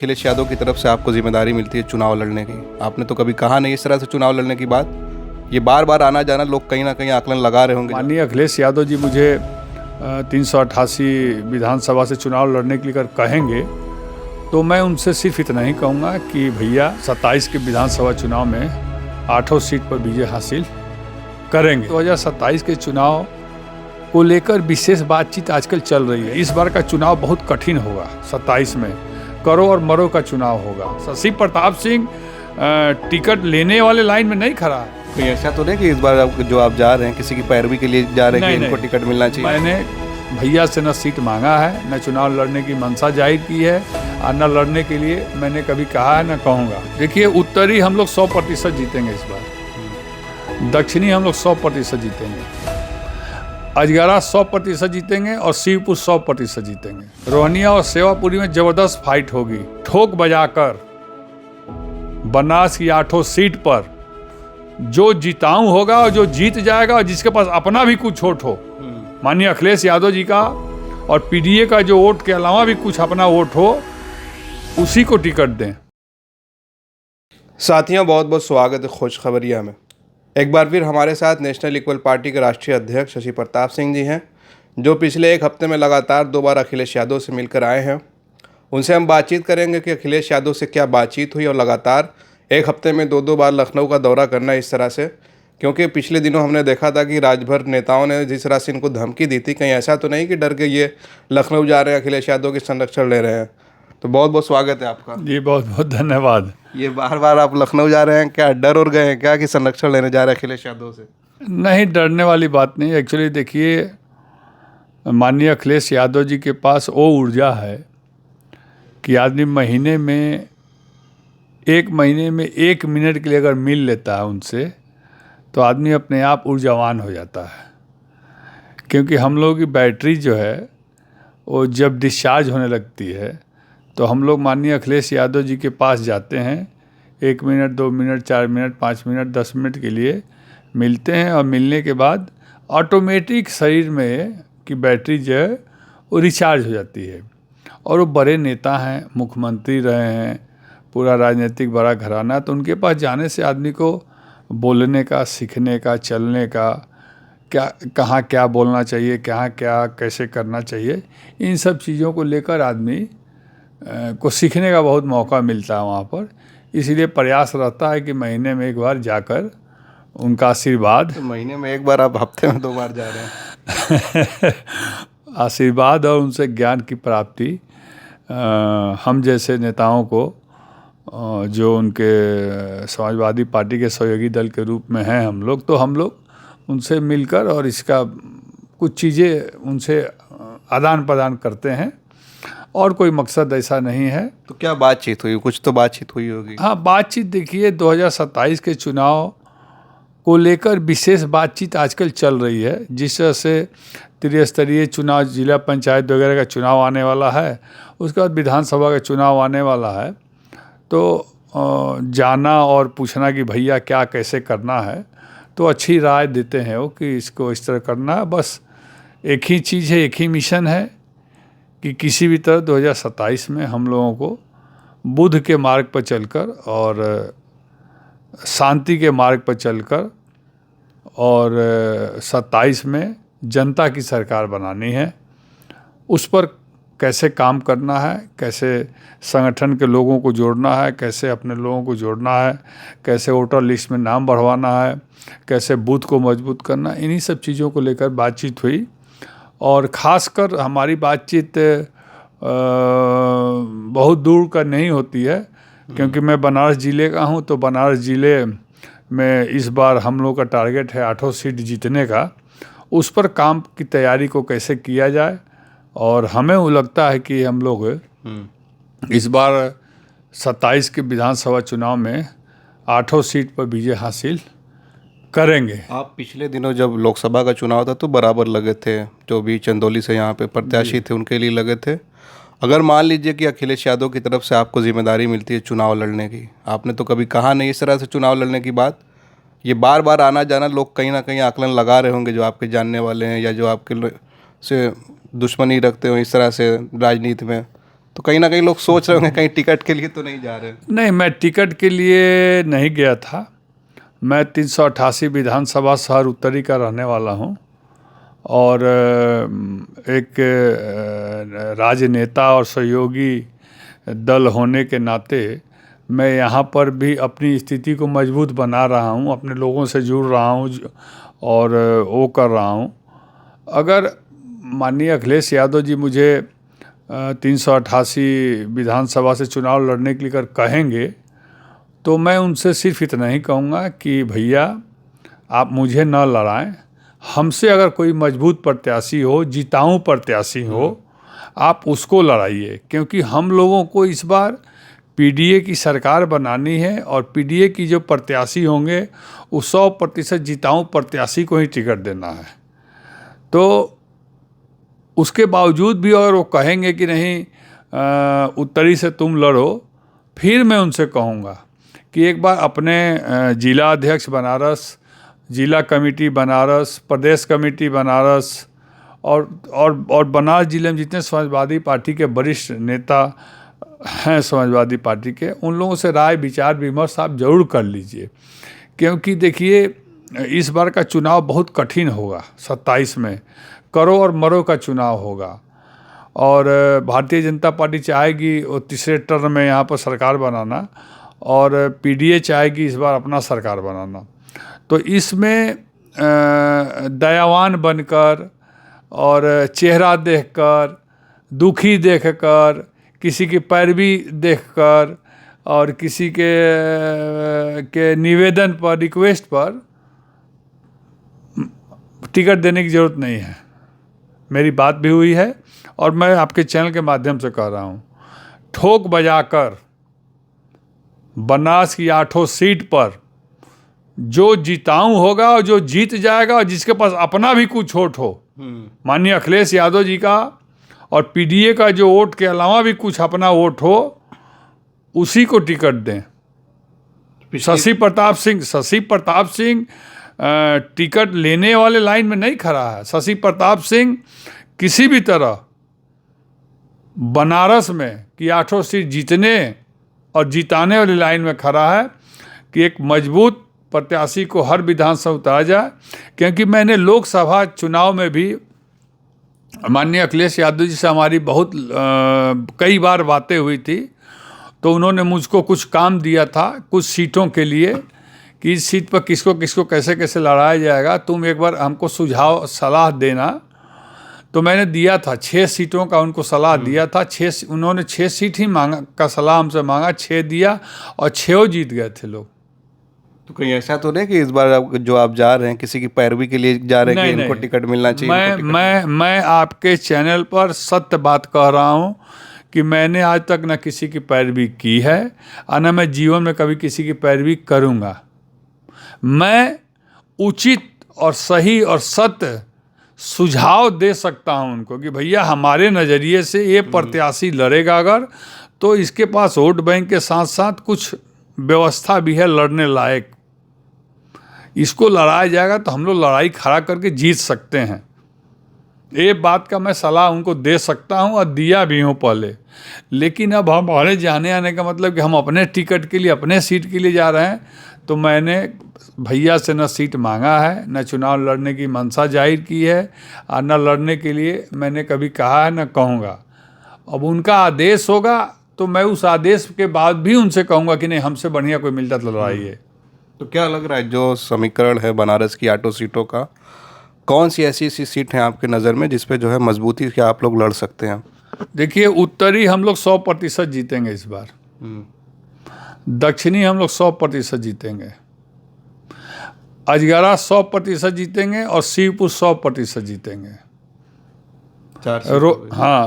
अखिलेश यादव की तरफ से आपको जिम्मेदारी मिलती है चुनाव लड़ने की। आपने तो कभी कहा नहीं इस तरह से चुनाव लड़ने की बात। ये बार बार आना जाना लोग कहीं ना कहीं आकलन लगा रहे होंगे। माननीय अखिलेश यादव जी मुझे 388 विधानसभा से चुनाव लड़ने के लिए अगर कहेंगे तो मैं उनसे सिर्फ इतना ही कहूँगा कि भैया 27 के विधानसभा चुनाव में 8 सीट पर विजय हासिल करेंगे। 2027 के चुनाव को लेकर विशेष बातचीत आजकल चल रही है। इस बार का चुनाव बहुत कठिन होगा। 27 में करो और मरो का चुनाव होगा। शशि प्रताप सिंह टिकट लेने वाले लाइन में नहीं खड़ा। कोई ऐसा तो नहीं कि इस बार जो आप जा रहे हैं किसी की पैरवी के लिए जा रहे हैं कि इनको टिकट मिलना चाहिए? मैंने भैया से न सीट मांगा है, न चुनाव लड़ने की मंशा जाहिर की है और न लड़ने के लिए मैंने कभी कहा है, न कहूँगा। देखिए, उत्तरी हम लोग 100% जीतेंगे इस बार, दक्षिणी हम लोग 100% जीतेंगे, अजगरा 100% जीतेंगे और शिवपुर 100% जीतेंगे। रोहनिया और सेवापुरी में जबरदस्त फाइट होगी। ठोक बजाकर बनास की 8 सीट पर जो जीताऊ होगा और जो जीत जाएगा और जिसके पास अपना भी कुछ वोट हो, माननीय अखिलेश यादव जी का और पीडीए का जो वोट के अलावा भी कुछ अपना वोट हो, उसी को टिकट दें। साथियों, बहुत बहुत स्वागत है खुशखबरिया में। एक बार फिर हमारे साथ नेशनल इक्वल पार्टी के राष्ट्रीय अध्यक्ष शशि प्रताप सिंह जी हैं, जो पिछले एक हफ्ते में लगातार 2 बार अखिलेश यादव से मिलकर आए हैं। उनसे हम बातचीत करेंगे कि अखिलेश यादव से क्या बातचीत हुई और लगातार एक हफ्ते में 2 बार लखनऊ का दौरा करना इस तरह से, क्योंकि पिछले दिनों हमने देखा था कि राजभर नेताओं ने जिस तरह से इनको धमकी दी थी, कहीं ऐसा तो नहीं कि डर के ये लखनऊ जा रहे हैं, अखिलेश यादव के संरक्षण ले रहे हैं। तो बहुत बहुत स्वागत है आपका जी, बहुत बहुत धन्यवाद। ये बार बार आप लखनऊ जा रहे हैं, क्या डर और गए हैं क्या कि संरक्षण लेने जा रहे हैं अखिलेश यादव से? नहीं, डरने वाली बात नहीं। एक्चुअली देखिए, माननीय अखिलेश यादव जी के पास वो ऊर्जा है कि आदमी एक महीने में 1 मिनट के लिए अगर मिल लेता है उनसे तो आदमी अपने आप ऊर्जावान हो जाता है। क्योंकि हम लोगों की बैटरी जो है वो जब डिस्चार्ज होने लगती है तो हम लोग माननीय अखिलेश यादव जी के पास जाते हैं। 1 minute, 2 minute, 4 minute, 5 minute, 10 minute के लिए मिलते हैं और मिलने के बाद ऑटोमेटिक शरीर में की बैटरी जो है वो रिचार्ज हो जाती है। और वो बड़े नेता हैं, मुख्यमंत्री रहे हैं, पूरा राजनीतिक बड़ा घराना, तो उनके पास जाने से आदमी को बोलने का, सीखने का, चलने का, कहाँ क्या बोलना चाहिए, कहाँ क्या कैसे करना चाहिए, इन सब चीज़ों को लेकर आदमी को सीखने का बहुत मौका मिलता है वहाँ पर। इसीलिए प्रयास रहता है कि महीने में 1 बार जाकर उनका आशीर्वाद। तो महीने में 1 बार, आप हफ्ते में 2 बार जा रहे हैं। आशीर्वाद और उनसे ज्ञान की प्राप्ति हम जैसे नेताओं को, जो उनके समाजवादी पार्टी के सहयोगी दल के रूप में हैं हम लोग उनसे मिलकर और इसका कुछ चीज़ें उनसे आदान प्रदान करते हैं और कोई मकसद ऐसा नहीं है। तो क्या बातचीत हुई? कुछ तो बातचीत हुई होगी। हाँ, बातचीत देखिए, 2027 के चुनाव को लेकर विशेष बातचीत आजकल चल रही है। जिस तरह से त्रिस्तरीय चुनाव, जिला पंचायत वगैरह का चुनाव आने वाला है, उसके बाद विधानसभा का चुनाव आने वाला है, तो जाना और पूछना कि भैया क्या कैसे करना है, तो अच्छी राय देते हैं वो कि इसको इस तरह करना है। बस एक ही चीज़ है, एक ही मिशन है कि किसी भी तरह 2027 में हम लोगों को बुद्ध के मार्ग पर चलकर और शांति के मार्ग पर चलकर और 27 में जनता की सरकार बनानी है। उस पर कैसे काम करना है, कैसे संगठन के लोगों को जोड़ना है, कैसे अपने लोगों को जोड़ना है, कैसे वोटर लिस्ट में नाम बढ़वाना है, कैसे बूथ को मजबूत करना, इन्हीं सब चीज़ों को लेकर बातचीत हुई। और ख़ासकर हमारी बातचीत बहुत दूर का नहीं होती है, क्योंकि मैं बनारस ज़िले का हूँ, तो बनारस ज़िले में इस बार हम लोग का टारगेट है 8 सीट जीतने का। उस पर काम की तैयारी को कैसे किया जाए, और हमें वो लगता है कि हम लोग इस बार 27 के विधानसभा चुनाव में 8 सीट पर विजय हासिल करेंगे। आप पिछले दिनों जब लोकसभा का चुनाव था तो बराबर लगे थे, जो भी चंदौली से यहाँ पे प्रत्याशी थे उनके लिए लगे थे। अगर मान लीजिए कि अखिलेश यादव की तरफ से आपको जिम्मेदारी मिलती है चुनाव लड़ने की, आपने तो कभी कहा नहीं इस तरह से चुनाव लड़ने की बात। ये बार बार आना जाना लोग कहीं ना कहीं आकलन लगा रहे होंगे, जो आपके जानने वाले हैं या जो आपके से दुश्मनी रखते हो इस तरह से राजनीति में, तो कहीं ना कहीं लोग सोच रहे होंगे कहीं टिकट के लिए तो नहीं जा रहे। नहीं, मैं टिकट के लिए नहीं गया था। मैं 388 विधानसभा शहर उत्तरी का रहने वाला हूँ और एक राजनेता और सहयोगी दल होने के नाते मैं यहाँ पर भी अपनी स्थिति को मजबूत बना रहा हूँ, अपने लोगों से जुड़ रहा हूँ और वो कर रहा हूँ। अगर माननीय अखिलेश यादव जी मुझे 388 विधानसभा से चुनाव लड़ने के लिए अगर कहेंगे तो मैं उनसे सिर्फ इतना ही कहूँगा कि भैया आप मुझे न लड़ाएं, हमसे अगर कोई मजबूत प्रत्याशी हो, जिताऊ प्रत्याशी हो, आप उसको लड़ाइए, क्योंकि हम लोगों को इस बार पीडीए की सरकार बनानी है और पीडीए की जो प्रत्याशी होंगे वो 100% जिताऊ प्रत्याशी को ही टिकट देना है। तो उसके बावजूद भी अगर वो कहेंगे कि नहीं उत्तरी से तुम लड़ो, फिर मैं उनसे कहूँगा कि एक बार अपने जिला अध्यक्ष बनारस, जिला कमेटी बनारस, प्रदेश कमेटी बनारस और बनारस जिले में जितने समाजवादी पार्टी के वरिष्ठ नेता हैं समाजवादी पार्टी के, उन लोगों से राय विचार विमर्श आप जरूर कर लीजिए, क्योंकि देखिए इस बार का चुनाव बहुत कठिन होगा। 27 में करो और मरो का चुनाव होगा और भारतीय जनता पार्टी चाहेगी वो तीसरे टर्म में यहाँ पर सरकार बनाना और पीडीए चाहेगी इस बार अपना सरकार बनाना। तो इसमें दयावान बनकर और चेहरा देखकर, दुखी देखकर, किसी की पैरवी देखकर और किसी के निवेदन पर, रिक्वेस्ट पर टिकट देने की ज़रूरत नहीं है। मेरी बात भी हुई है और मैं आपके चैनल के माध्यम से कह रहा हूँ, ठोक बजाकर बनारस की 8 सीट पर जो जीताऊ होगा और जो जीत जाएगा और जिसके पास अपना भी कुछ वोट हो, माननीय अखिलेश यादव जी का और पीडीए का जो वोट के अलावा भी कुछ अपना वोट हो, उसी को टिकट दें। शशि प्रताप सिंह टिकट लेने वाले लाइन में नहीं खड़ा है। शशि प्रताप सिंह किसी भी तरह बनारस में कि 8 सीट जीतने और जिताने वाली लाइन में खड़ा है कि एक मजबूत प्रत्याशी को हर विधानसभा उतारा जाए। क्योंकि मैंने लोकसभा चुनाव में भी माननीय अखिलेश यादव जी से हमारी बहुत कई बार बातें हुई थी, तो उन्होंने मुझको कुछ काम दिया था कुछ सीटों के लिए कि इस सीट पर किसको किसको कैसे कैसे लड़ाया जाएगा, तुम एक बार हमको सुझाव सलाह देना। तो मैंने दिया था 6 सीटों का उनको सलाह दिया था। उन्होंने 6 सीट ही मांगा का सलाह हमसे मांगा, 6 दिया और 6 जीत गए थे लोग। तो कहीं ऐसा तो नहीं कि इस बार जो आप जा रहे हैं किसी की पैरवी के लिए जा रहे हैं कि इनको टिकट मिलना चाहिए? मैं आपके चैनल पर सत्य बात कह रहा हूँ कि मैंने आज तक न किसी की पैरवी की है और न मैं जीवन में कभी किसी की पैरवी करूँगा। मैं उचित और सही और सत्य सुझाव दे सकता हूं उनको कि भैया हमारे नज़रिए से ये प्रत्याशी लड़ेगा अगर, तो इसके पास वोट बैंक के साथ साथ कुछ व्यवस्था भी है लड़ने लायक, इसको लड़ाया जाएगा तो हम लोग लड़ाई खड़ा करके जीत सकते हैं। ये बात का मैं सलाह उनको दे सकता हूं और दिया भी हूं पहले। लेकिन अब हमारे जाने आने का मतलब कि हम अपने टिकट के लिए, अपने सीट के लिए जा रहे हैं, तो मैंने भैया से न सीट मांगा है, न चुनाव लड़ने की मंशा जाहिर की है और न लड़ने के लिए मैंने कभी कहा है, न कहूँगा। अब उनका आदेश होगा तो मैं उस आदेश के बाद भी उनसे कहूँगा कि नहीं, हमसे बढ़िया कोई मिलता तो लड़ाइए। तो क्या लग रहा है जो समीकरण है बनारस की 8 सीटों का, कौन सी ऐसी सीट है आपके नज़र में जिस पे जो है मजबूती से आप लोग लड़ सकते हैं? देखिए, उत्तरी हम लोग 100% जीतेंगे इस बार, दक्षिणी हम लोग 100% जीतेंगे, अजगरा 100% जीतेंगे और शिवपुर 100% जीतेंगे।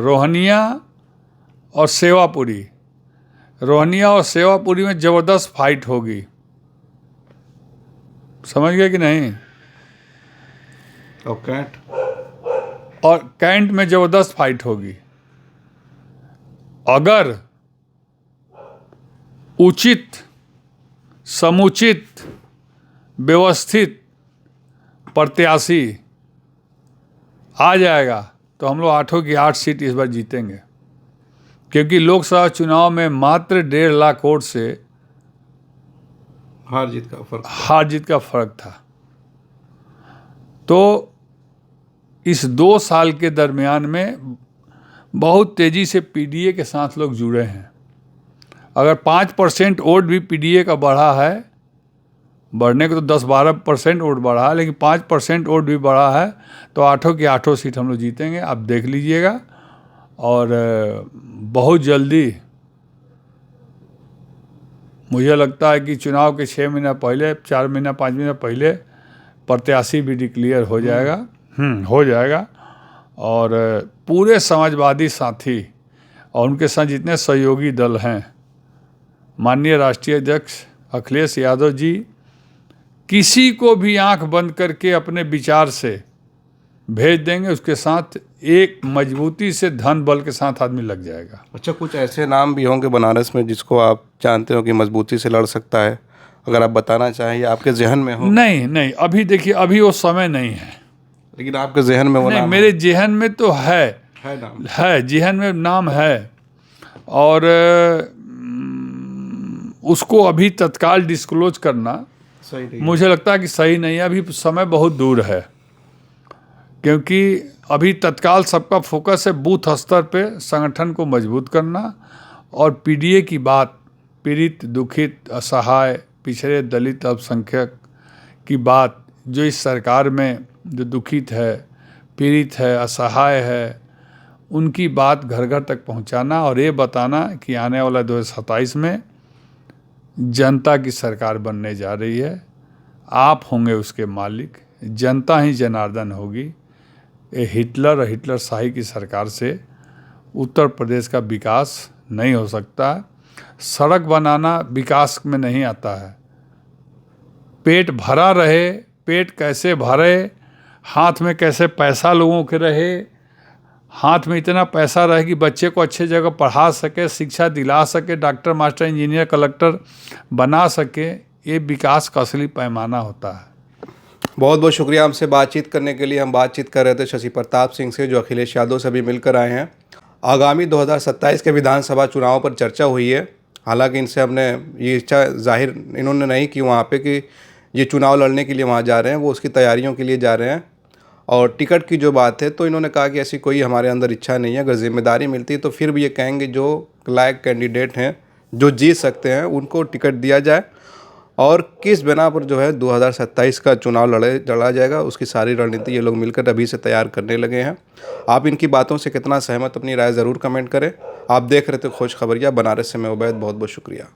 रोहनिया और सेवापुरी, रोहनिया और सेवापुरी में ज़बरदस्त फाइट होगी, समझ गए कि नहीं? और कैंट में ज़बरदस्त फाइट होगी। अगर उचित, समुचित, व्यवस्थित प्रत्याशी आ जाएगा तो हम लोग 8 की 8 सीट इस बार जीतेंगे। क्योंकि लोकसभा चुनाव में मात्र 1.5 लाख वोट से हार जीत का फर्क। हार जीत का फर्क था। तो इस 2 साल के दरमियान में बहुत तेज़ी से पीडीए के साथ लोग जुड़े हैं। अगर 5% वोट भी पीडीए का बढ़ा है, बढ़ने को तो 10-12% वोट बढ़ा है, लेकिन 5% वोट भी बढ़ा है, तो 8 की 8 सीट हम लोग जीतेंगे। आप देख लीजिएगा। और बहुत जल्दी मुझे लगता है कि चुनाव के 6 महीना पहले, 4 महीना 5 महीना पहले प्रत्याशी भी डिक्लेयर हो जाएगा। हो जाएगा। और पूरे समाजवादी साथी और उनके साथ जितने सहयोगी दल हैं, माननीय राष्ट्रीय अध्यक्ष अखिलेश यादव जी किसी को भी आंख बंद करके अपने विचार से भेज देंगे। उसके साथ एक मजबूती से धन बल के साथ आदमी लग जाएगा। अच्छा, कुछ ऐसे नाम भी होंगे बनारस में जिसको आप जानते हो कि मजबूती से लड़ सकता है, अगर आप बताना चाहें या आपके जहन में हो? नहीं, अभी देखिए, अभी वो समय नहीं है। लेकिन आपके जहन में वो नहीं, नाम मेरे जहन में तो है नाम जहन में नाम है। और उसको अभी तत्काल डिस्क्लोज करना सही नहीं। मुझे लगता है कि सही नहीं है। अभी समय बहुत दूर है, क्योंकि अभी तत्काल सबका फोकस है बूथ स्तर पे संगठन को मजबूत करना और पीडीए की बात, पीड़ित, दुखित, असहाय, पिछड़े, दलित, अल्पसंख्यक की बात, जो इस सरकार में जो दुखित है, पीड़ित है, असहाय है, उनकी बात घर घर तक पहुंचाना और ये बताना कि आने वाला 2027 में जनता की सरकार बनने जा रही है। आप होंगे उसके मालिक, जनता ही जनार्दन होगी। ये हिटलर और हिटलर शाही की सरकार से उत्तर प्रदेश का विकास नहीं हो सकता है। सड़क बनाना विकास में नहीं आता है। पेट भरा रहे, पेट कैसे भरे, हाथ में कैसे पैसा लोगों के रहे, हाथ में इतना पैसा रहे कि बच्चे को अच्छे जगह पढ़ा सके, शिक्षा दिला सके, डॉक्टर, मास्टर, इंजीनियर, कलेक्टर बना सके, ये विकास का असली पैमाना होता है। बहुत बहुत शुक्रिया हमसे बातचीत करने के लिए। हम बातचीत कर रहे थे शशि प्रताप सिंह से, जो अखिलेश यादव से भी मिलकर आए हैं। आगामी 2027 के विधानसभा चुनाव पर चर्चा हुई है। हालांकि इनसे हमने ये इच्छा जाहिर इन्होंने नहीं की वहाँ पे कि ये चुनाव लड़ने के लिए वहाँ जा रहे हैं, वो उसकी तैयारियों के लिए जा रहे हैं। और टिकट की जो बात है, तो इन्होंने कहा कि ऐसी कोई हमारे अंदर इच्छा नहीं है। अगर जिम्मेदारी मिलती तो फिर भी ये कहेंगे जो लायक कैंडिडेट हैं, जो जीत सकते हैं, उनको टिकट दिया जाए। और किस बिना पर जो है 2027 का चुनाव लड़ा जाएगा, उसकी सारी रणनीति ये लोग मिलकर अभी से तैयार करने लगे हैं। आप इनकी बातों से कितना सहमत, अपनी राय ज़रूर कमेंट करें। आप देख रहे थे खोज खबरिया बनारस से मैं उबैद। बहुत बहुत शुक्रिया।